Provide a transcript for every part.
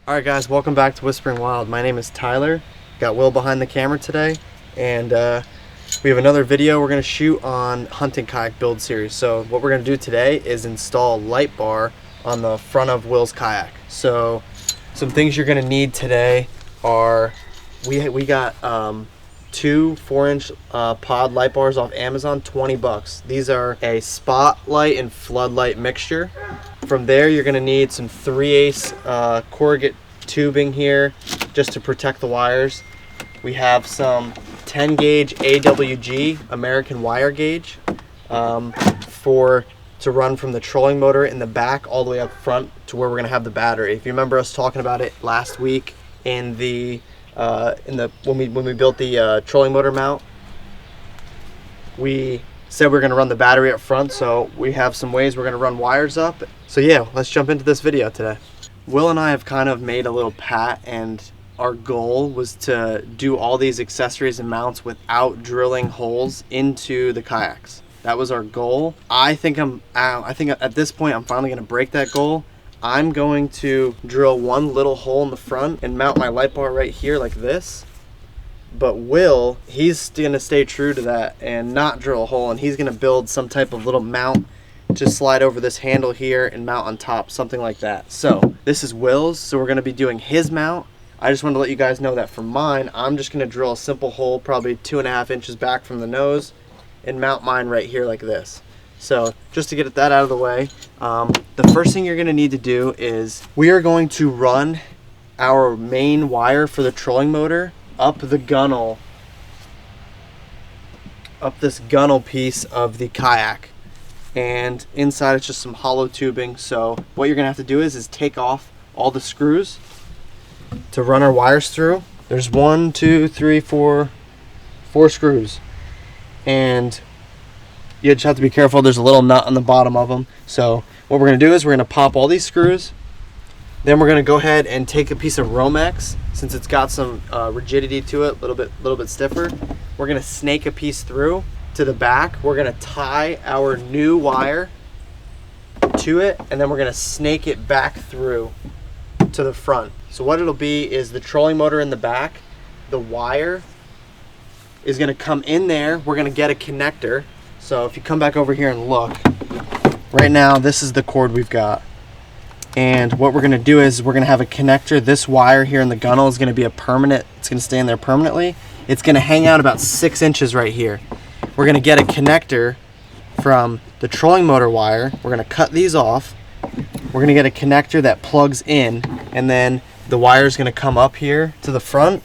Alright guys, welcome back to Whispering Wild. My name is Tyler. Got Will behind the camera today, and we have another video we're going to shoot on hunting kayak build series. So what we're going to do today is install light bar on the front of Will's kayak. So some things you're going to need today are, we got two 4-inch pod light bars off Amazon, 20 bucks. These are a spotlight and floodlight mixture. From there, you're going to need some 3/8 corrugate tubing here just to protect the wires. We have some 10 gauge AWG American wire gauge to run from the trolling motor in the back all the way up front to where we're going to have the battery. If you remember us talking about it last week when we built the trolling motor mount, we said we're going to run the battery up front, so we have some ways we're going to run wires up. So yeah, let's jump into this video today. Will and I have kind of made a little pat, and our goal was to do all these accessories and mounts without drilling holes into the kayaks. That was our goal. I think at this point I'm finally going to break that goal. I'm going to drill one little hole in the front and mount my light bar right here like this. But Will, he's going to stay true to that and not drill a hole, and he's going to build some type of little mount to slide over this handle here and mount on top, something like that. So this is Will's, so we're going to be doing his mount. I just wanted to let you guys know that for mine, I'm just going to drill a simple hole probably 2.5 inches back from the nose and mount mine right here like this. So just to get that out of the way, the first thing you're going to need to do is we are going to run our main wire for the trolling motor up the gunnel, up this gunnel piece of the kayak, and inside it's just some hollow tubing. So what you're gonna have to do is take off all the screws to run our wires through. There's 4 screws, and you just have to be careful. There's a little nut on the bottom of them. So what we're gonna do is we're gonna pop all these screws. Then we're going to go ahead and take a piece of Romex, since it's got some rigidity to it, a little bit stiffer. We're going to snake a piece through to the back. We're going to tie our new wire to it, and then we're going to snake it back through to the front. So what it'll be is the trolling motor in the back, the wire is going to come in there. We're going to get a connector. So if you come back over here and look, right now this is the cord we've got. And what we're going to do is we're going to have a connector. This wire here in the gunnel is going to be a permanent, it's going to stay in there permanently. It's going to hang out about 6 inches right here. We're going to get a connector from the trolling motor wire. We're going to cut these off. We're going to get a connector that plugs in, and then the wire is going to come up here to the front.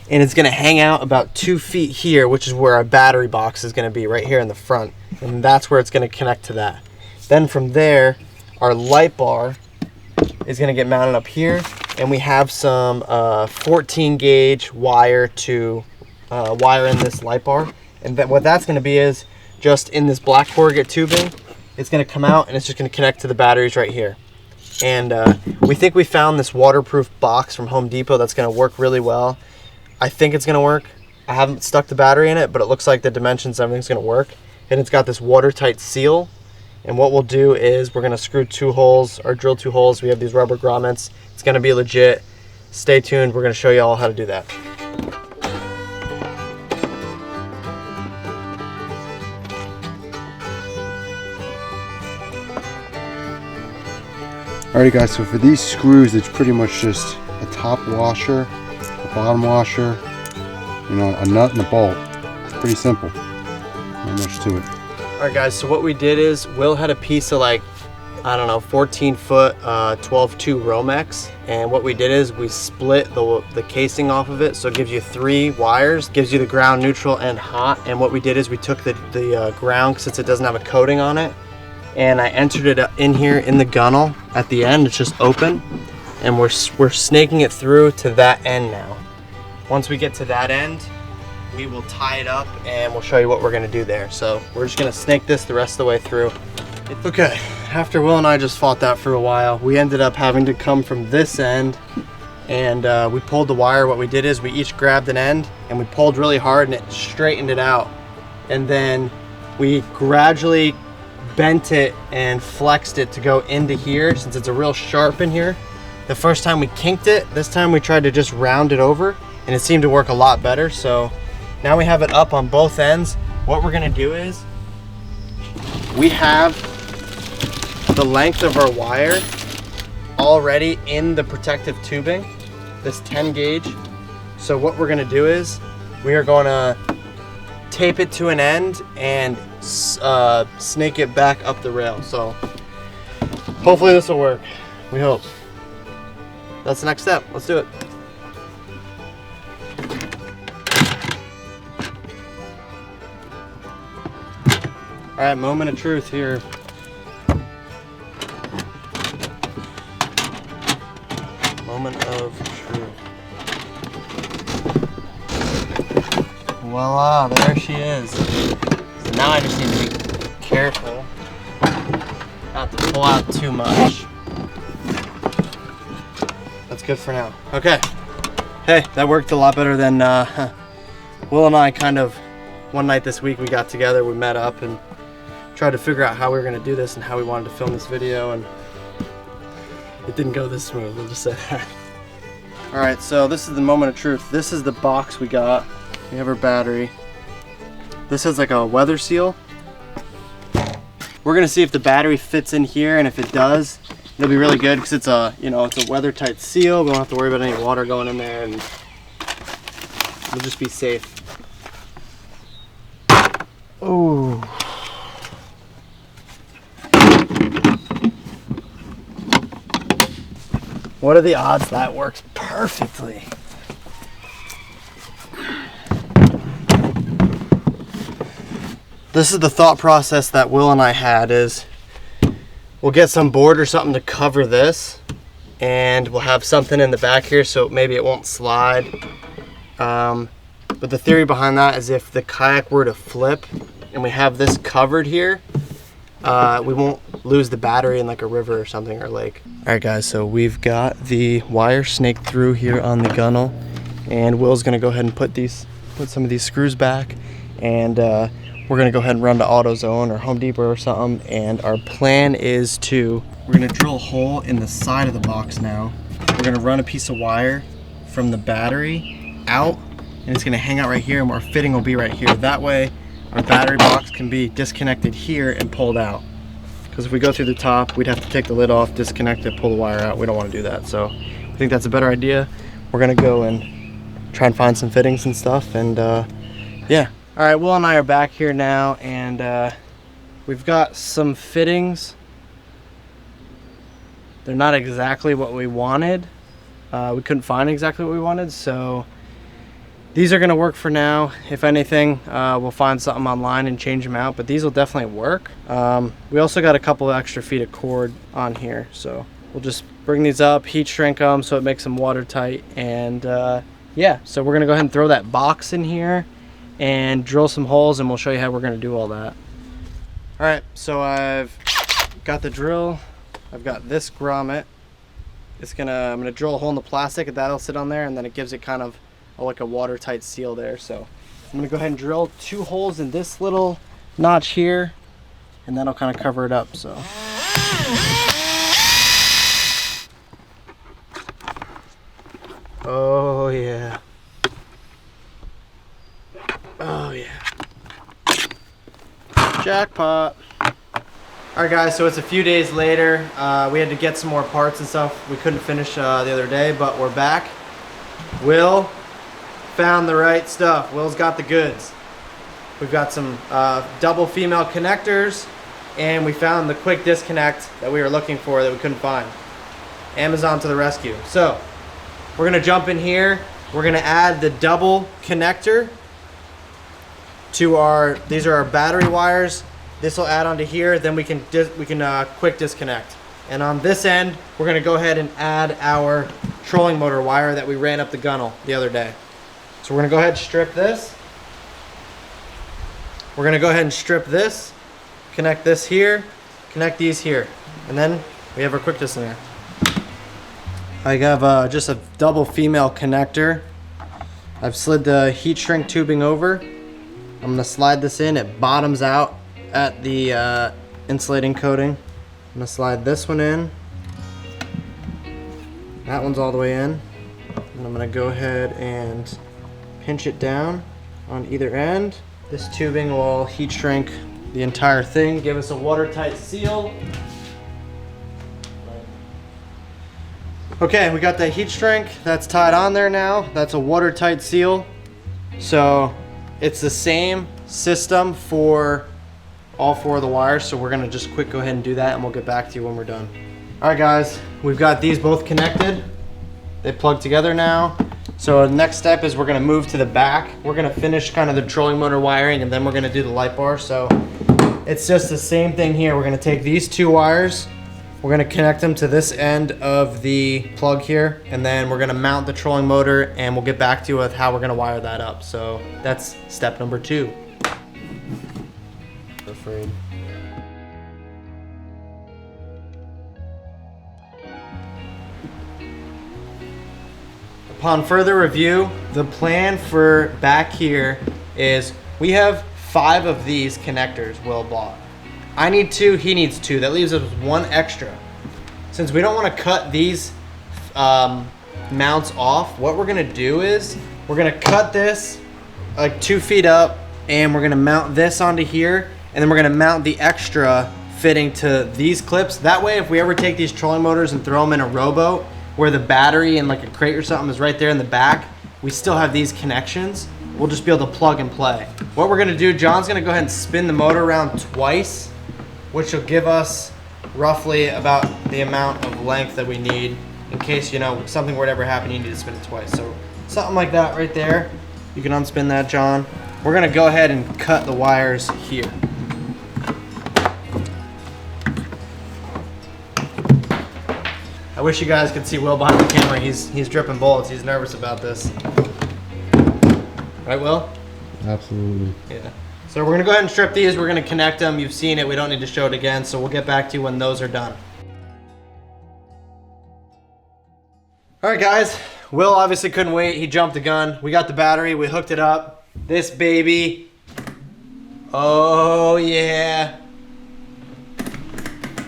And it's going to hang out about 2 feet here, which is where our battery box is going to be, right here in the front. And that's where it's going to connect to that. Then from there, our light bar is going to get mounted up here, and we have some 14 gauge wire to wire in this light bar. And what that's going to be is just in this black corrugate tubing. It's going to come out, and it's just going to connect to the batteries right here. And we think we found this waterproof box from Home Depot that's going to work really well. I think it's going to work. I haven't stuck the battery in it, but it looks like the dimensions, everything's going to work. And it's got this watertight seal. And what we'll do is we're going to screw 2 holes or drill 2 holes. We have these rubber grommets. It's going to be legit. Stay tuned. We're going to show you all how to do that. Alrighty guys, so for these screws, it's pretty much just a top washer, a bottom washer, you know, a nut and a bolt. It's pretty simple. Not much to it. Alright guys, so what we did is Will had a piece of, like, I don't know, 14-foot 12-2 Romex, and what we did is we split the casing off of it, so it gives you 3 wires, gives you the ground, neutral, and hot. And what we did is we took the ground, since it doesn't have a coating on it, and I entered it in here in the gunnel at the end. It's just open, and we're snaking it through to that end now. Once we get to that end, we will tie it up, and we'll show you what we're going to do there. So we're just going to snake this the rest of the way through. Okay, after Will and I just fought that for a while, we ended up having to come from this end, and we pulled the wire. What we did is we each grabbed an end, and we pulled really hard, and it straightened it out. And then we gradually bent it and flexed it to go into here, since it's a real sharp in here. The first time we kinked it, this time we tried to just round it over, and it seemed to work a lot better. So now we have it up on both ends. What we're gonna do is, we have the length of our wire already in the protective tubing, this 10 gauge. So what we're gonna do is, we are gonna tape it to an end and snake it back up the rail. So hopefully this will work, we hope. That's the next step, let's do it. All right, moment of truth here. Moment of truth. Voila, there she is. So now I just need to be careful not to pull out too much. That's good for now. Okay. Hey, that worked a lot better than Will and I kind of, one night this week we got together, we met up and tried to figure out how we were going to do this and how we wanted to film this video, and it didn't go this smooth, we'll just say that. Alright, so this is the moment of truth. This is the box we got. We have our battery. This is like a weather seal. We're going to see if the battery fits in here, and if it does, it'll be really good because it's a, you know, it's a weather tight seal. We don't have to worry about any water going in there, and we'll just be safe. Oh. What are the odds that works perfectly? This is the thought process that Will and I had, is we'll get some board or something to cover this, and we'll have something in the back here so maybe it won't slide. But the theory behind that is if the kayak were to flip and we have this covered here, we won't lose the battery in like a river or something, or lake. All right guys, so we've got the wire snaked through here on the gunnel, and Will's gonna go ahead and put some of these screws back, and we're gonna go ahead and run to AutoZone or Home Depot or something. And our plan is we're gonna drill a hole in the side of the box now. We're gonna run a piece of wire from the battery out, and it's gonna hang out right here, and our fitting will be right here. That way our battery box can be disconnected here and pulled out. Because if we go through the top, we'd have to take the lid off, disconnect it, pull the wire out. We don't want to do that. So I think that's a better idea. We're gonna go and try and find some fittings and stuff, and yeah. All right, Will and I are back here now, and we've got some fittings. They're not exactly what we wanted. We couldn't find exactly what we wanted, so these are gonna work for now. If anything, we'll find something online and change them out, but these will definitely work. We also got a couple of extra feet of cord on here, so we'll just bring these up, heat shrink them so it makes them watertight, and yeah, so we're gonna go ahead and throw that box in here and drill some holes, and we'll show you how we're gonna do all that. All right, so I've got the drill, I've got this grommet. I'm gonna drill a hole in the plastic, and that'll sit on there, and then it gives it kind of like a watertight seal there. So I'm gonna go ahead and drill 2 holes in this little notch here, and that'll kind of cover it up. So oh yeah, oh yeah, jackpot. All right guys, so it's a few days later. We had to get some more parts and stuff. We couldn't finish the other day, but we're back. Will found the right stuff. Will's got the goods. We've got some double female connectors, and we found the quick disconnect that we were looking for that we couldn't find. Amazon to the rescue. So we're gonna jump in here. We're gonna add the double connector to these are our battery wires. This will add onto here, then we can quick disconnect. And on this end, we're gonna go ahead and add our trolling motor wire that we ran up the gunnel the other day. So we're gonna go ahead and strip this. We're gonna go ahead and strip this, connect this here, connect these here, and then we have our quick dis in there. I have just a double female connector. I've slid the heat shrink tubing over. I'm gonna slide this in, it bottoms out at the insulating coating. I'm gonna slide this one in. That one's all the way in. And I'm gonna go ahead and pinch it down on either end. This tubing will heat shrink the entire thing, give us a watertight seal. Okay, we got the heat shrink. That's tied on there now. That's a watertight seal. So it's the same system for all 4 of the wires. So we're gonna just quick go ahead and do that and we'll get back to you when we're done. All right guys, we've got these both connected. They plug together now. So the next step is we're gonna move to the back. We're gonna finish kind of the trolling motor wiring and then we're gonna do the light bar. So it's just the same thing here. We're gonna take these 2 wires, we're gonna connect them to this end of the plug here, and then we're gonna mount the trolling motor and we'll get back to you with how we're gonna wire that up. So that's step number 2. Afraid. Upon further review, the plan for back here is we have 5 of these connectors Will bought. I need 2, he needs 2. That leaves us with 1 extra. Since we don't want to cut these mounts off, what we're gonna do is we're gonna cut this like 2 feet up and we're gonna mount this onto here, and then we're gonna mount the extra fitting to these clips. That way, if we ever take these trolling motors and throw them in a rowboat, where the battery and like a crate or something is right there in the back, we still have these connections. We'll just be able to plug and play. What we're gonna do, John's gonna go ahead and spin the motor around twice, which will give us roughly about the amount of length that we need in case, you know, something were to ever happen, you need to spin it twice. So something like that right there. You can unspin that, John. We're gonna go ahead and cut the wires here. I wish you guys could see Will behind the camera. He's dripping bullets. He's nervous about this. Right, Will? Absolutely. Yeah. So we're gonna go ahead and strip these. We're gonna connect them. You've seen it. We don't need to show it again. So we'll get back to you when those are done. All right, guys. Will obviously couldn't wait. He jumped the gun. We got the battery. We hooked it up. This baby. Oh yeah.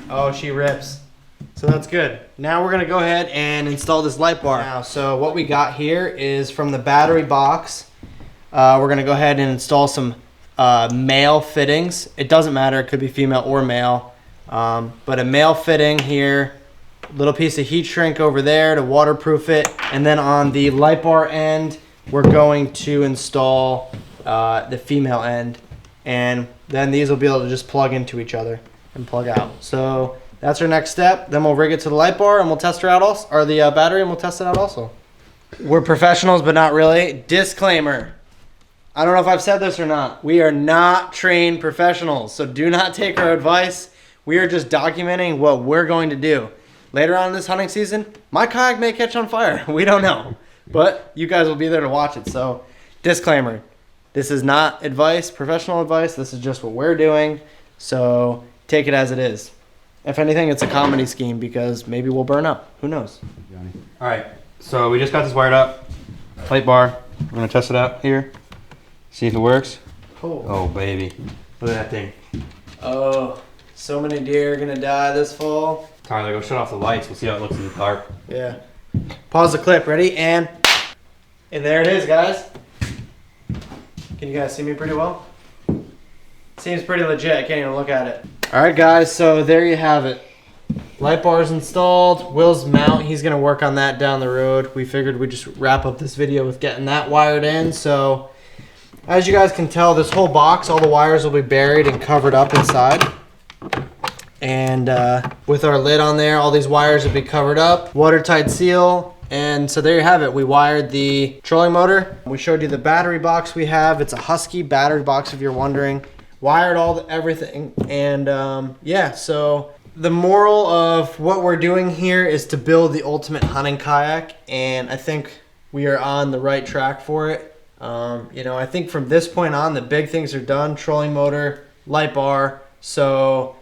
Oh, she rips. So that's good. Now we're gonna go ahead and install this light bar. Now, so what we got here is from the battery box. We're gonna go ahead and install some male fittings. It doesn't matter, it could be female or male. But a male fitting here, little piece of heat shrink over there to waterproof it. And then on the light bar end, we're going to install the female end. And then these will be able to just plug into each other and plug out. So that's our next step. Then we'll rig it to the light bar and we'll test her out also, or the battery, and we'll test it out also. We're professionals, but not really. Disclaimer. I don't know if I've said this or not. We are not trained professionals, so do not take our advice. We are just documenting what we're going to do. Later on in this hunting season, my kayak may catch on fire. We don't know, but you guys will be there to watch it. So disclaimer, this is not advice, professional advice. This is just what we're doing. So take it as it is. If anything, it's a comedy scheme because maybe we'll burn up. Who knows? All right, so we just got this wired up. Light bar. I'm gonna test it out here. See if it works. Oh baby, look at that thing. Oh, so many deer are gonna die this fall. Tyler, go shut off the lights. We'll see how it looks in the dark. Yeah. Pause the clip. Ready? And there it is, guys. Can you guys see me pretty well? Seems pretty legit. I can't even look at it. All right, guys. So there you have it. Light bar's installed. Will's mount, he's gonna work on that down the road. We figured we'd just wrap up this video with getting that wired in. So as you guys can tell, this whole box, all the wires will be buried and covered up inside. And with our lid on there, all these wires will be covered up. Watertight seal. And so there you have it. We wired the trolling motor. We showed you the battery box we have. It's a Husky battery box if you're wondering. Wired everything. And yeah, so the moral of what we're doing here is to build the ultimate hunting kayak. And I think we are on the right track for it. You know, I think from this point on, the big things are done. Trolling motor, light bar. So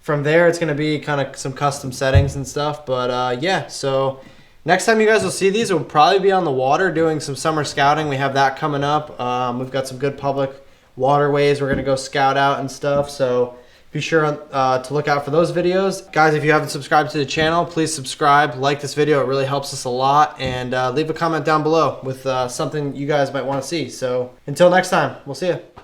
from there, it's going to be kind of some custom settings and stuff. But yeah, so next time you guys will see these, we'll probably be on the water doing some summer scouting. We have that coming up. We've got some good public waterways we're going to go scout out and stuff. So Be sure to look out for those videos. Guys, if you haven't subscribed to the channel, please subscribe, like this video. It really helps us a lot. And leave a comment down below with something you guys might want to see. So until next time, we'll see you.